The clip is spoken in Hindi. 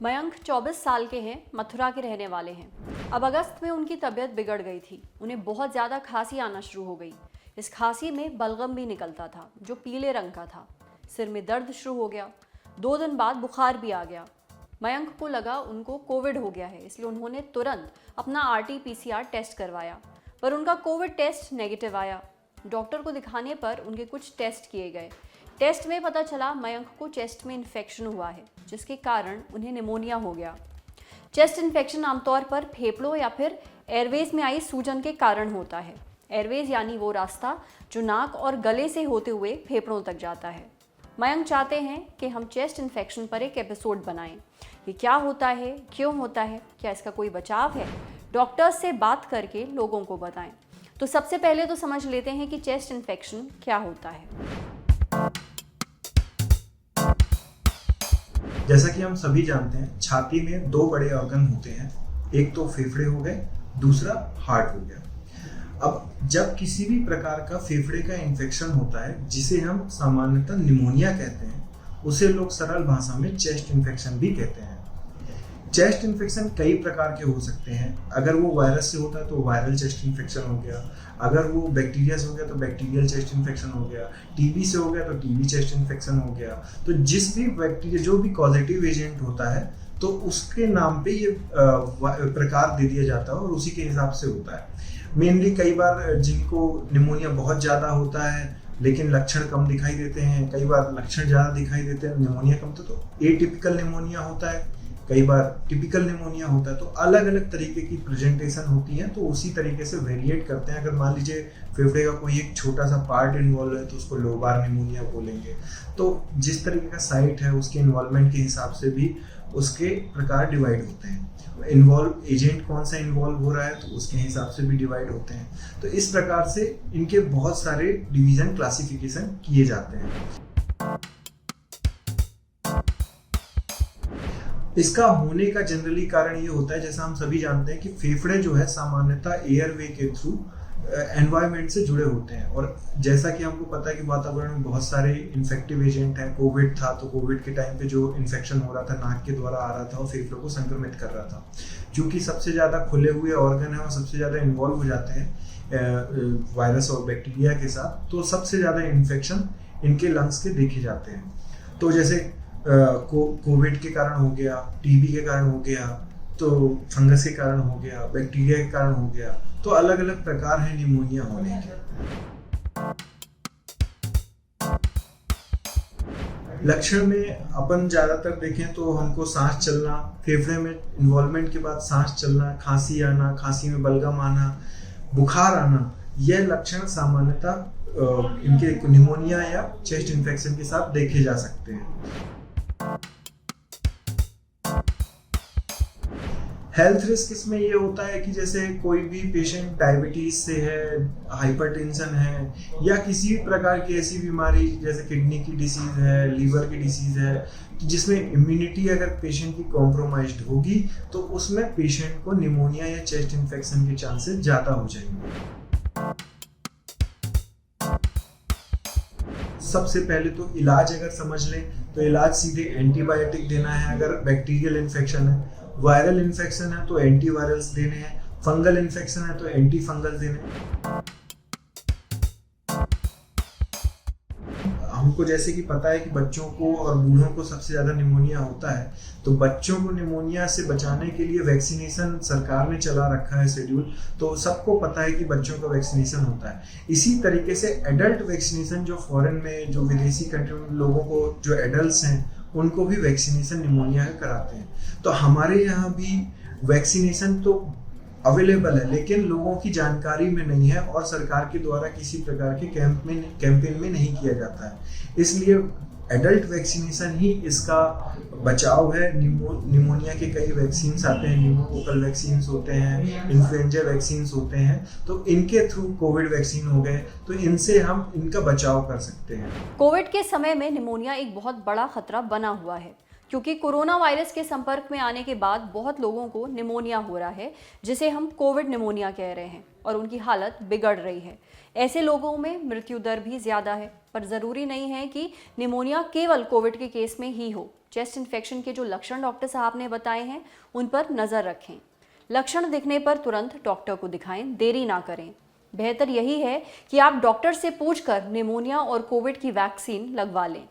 मयंक 24 साल के हैं, मथुरा के रहने वाले हैं। अब अगस्त में उनकी तबीयत बिगड़ गई थी। उन्हें बहुत ज़्यादा खांसी आना शुरू हो गई। इस खांसी में बलगम भी निकलता था जो पीले रंग का था। सिर में दर्द शुरू हो गया। 2 दिन बाद बुखार भी आ गया। मयंक को लगा उनको कोविड हो गया है, इसलिए उन्होंने तुरंत अपना RT-PCR टेस्ट करवाया, पर उनका कोविड टेस्ट नेगेटिव आया। डॉक्टर को दिखाने पर उनके कुछ टेस्ट किए गए। टेस्ट में पता चला मयंक को चेस्ट में इन्फेक्शन हुआ है, जिसके कारण उन्हें निमोनिया हो गया। चेस्ट इन्फेक्शन आमतौर पर फेफड़ों या फिर एयरवेज में आई सूजन के कारण होता है। एयरवेज यानी वो रास्ता जो नाक और गले से होते हुए फेफड़ों तक जाता है। मयंक चाहते हैं कि हम चेस्ट इन्फेक्शन पर एक एपिसोड बनाएं। ये क्या होता है, क्यों होता है, क्या इसका कोई बचाव है, डॉक्टर्स से बात करके लोगों को बताएं। तो सबसे पहले तो समझ लेते हैं कि चेस्ट इन्फेक्शन क्या होता है। जैसा कि हम सभी जानते हैं, छाती में 2 बड़े ऑर्गन होते हैं। एक तो फेफड़े हो गए, दूसरा हार्ट हो गया। अब जब किसी भी प्रकार का फेफड़े का इन्फेक्शन होता है, जिसे हम सामान्यतः निमोनिया कहते हैं, उसे लोग सरल भाषा में चेस्ट इन्फेक्शन भी कहते हैं। चेस्ट इन्फेक्शन कई प्रकार के हो सकते हैं। अगर वो वायरस से होता है तो वायरल चेस्ट इन्फेक्शन हो गया, अगर वो बैक्टीरिया से हो गया तो बैक्टीरियल चेस्ट इन्फेक्शन हो गया, टीबी से हो गया तो टीबी चेस्ट इन्फेक्शन हो गया। तो जिस भी बैक्टीरिया, जो भी पॉजिटिव एजेंट होता है, तो उसके नाम पे ये प्रकार दे दिया जाता है और उसी के हिसाब से होता है। मेनली कई बार जिनको निमोनिया बहुत ज़्यादा होता है लेकिन लक्षण कम दिखाई देते हैं, कई बार लक्षण ज़्यादा दिखाई देते हैं, निमोनिया कम तो एटिपिकल निमोनिया होता है, कई बार टिपिकल निमोनिया होता है। तो अलग अलग तरीके की प्रेजेंटेशन होती है, तो उसी तरीके से वेरिएट करते हैं। अगर मान लीजिए फेफड़े का कोई एक छोटा सा पार्ट इन्वॉल्व है तो उसको लोबार निमोनिया बोलेंगे। तो जिस तरीके का साइट है उसके इन्वॉल्वमेंट के हिसाब से भी उसके प्रकार डिवाइड होते हैं। इन्वॉल्व एजेंट कौन सा इन्वॉल्व हो रहा है तो उसके हिसाब से भी डिवाइड होते हैं। तो इस प्रकार से इनके बहुत सारे डिवीजन, क्लासिफिकेशन किए जाते हैं। इसका होने का जनरली कारण ये होता है, जैसा हम सभी जानते हैं कि फेफड़े जो है सामान्यतः एयरवे के थ्रू एनवायरनमेंट से जुड़े होते हैं। और जैसा कि हमको पता है कि वातावरण में बहुत सारे इन्फेक्टिव एजेंट हैं। कोविड था तो कोविड के टाइम पे जो इन्फेक्शन हो रहा था नाक के द्वारा आ रहा था और फेफड़ों को संक्रमित कर रहा था। क्योंकि सबसे ज़्यादा खुले हुए ऑर्गन है और सबसे ज़्यादा इन्वॉल्व हो जाते हैं वायरस और बैक्टीरिया के साथ, तो सबसे ज़्यादा इन्फेक्शन इनके लंग्स के देखे जाते हैं। तो जैसे कोविड के कारण हो गया, टीबी के कारण हो गया, तो फंगस के कारण हो गया, बैक्टीरिया के कारण हो गया। तो अलग अलग प्रकार हैं निमोनिया होने के। लक्षण में अपन ज्यादातर देखें तो हमको सांस चलना, फेफड़े में इन्वॉल्वमेंट के बाद सांस चलना, खांसी आना, खांसी में बलगम आना, बुखार आना, यह लक्षण सामान्यतः इनके निमोनिया या चेस्ट इन्फेक्शन के साथ देखे जा सकते हैं। हेल्थ रिस्क इसमें ये होता है कि जैसे कोई भी पेशेंट डायबिटीज से है, हाइपरटेंशन है, या किसी भी प्रकार की ऐसी बीमारी जैसे किडनी की डिसीज है, लीवर की डिसीज है, जिसमें इम्यूनिटी अगर पेशेंट की कॉम्प्रोमाइज्ड होगी तो उसमें पेशेंट को निमोनिया या चेस्ट इन्फेक्शन के चांसेस ज़्यादा हो जाएंगे। सबसे पहले तो इलाज अगर समझ लें तो इलाज सीधे एंटीबायोटिक देना है अगर बैक्टीरियल इन्फेक्शन है, वायरल इन्फेक्शन है तो एंटीवायरल्स देने हैं, फंगल इन्फेक्शन है तो एंटी फंगल देने हैं। हमको जैसे कि पता है कि बच्चों को और बूढ़ों को सबसे ज़्यादा निमोनिया होता है, तो बच्चों को निमोनिया से बचाने के लिए वैक्सीनेशन सरकार ने चला रखा है शेड्यूल। तो सबको पता है कि बच्चों का वैक्सीनेशन होता है। इसी तरीके से एडल्ट वैक्सीनेशन जो फॉरेन में, जो विदेशी कंट्री में लोगों को, जो एडल्ट हैं उनको भी वैक्सीनेशन निमोनिया का कराते हैं। तो हमारे यहाँ भी वैक्सीनेशन तो अवेलेबल है लेकिन लोगों की जानकारी में नहीं है और सरकार के द्वारा किसी प्रकार के कैंपेन में नहीं किया जाता है। इसलिए एडल्ट वैक्सीनेशन ही इसका बचाव है। निमोनिया के कई वैक्सीन्स आते हैं, न्यूमोकोकल वैक्सीन्स होते हैं, इन्फ्लुएंजा वैक्सीन्स होते हैं, तो इनके थ्रू कोविड वैक्सीन हो गए तो इनसे हम इनका बचाव कर सकते हैं। कोविड के समय में निमोनिया एक बहुत बड़ा खतरा बना हुआ है, क्योंकि कोरोना वायरस के संपर्क में आने के बाद बहुत लोगों को निमोनिया हो रहा है, जिसे हम कोविड निमोनिया कह रहे हैं। और उनकी हालत बिगड़ रही है। ऐसे लोगों में मृत्यु दर भी ज़्यादा है। पर ज़रूरी नहीं है कि निमोनिया केवल कोविड के केस में ही हो। चेस्ट इन्फेक्शन के जो लक्षण डॉक्टर साहब ने बताए हैं उन पर नज़र रखें। लक्षण दिखने पर तुरंत डॉक्टर को दिखाएं, देरी ना करें। बेहतर यही है कि आप डॉक्टर से पूछकर निमोनिया और कोविड की वैक्सीन लगवा लें।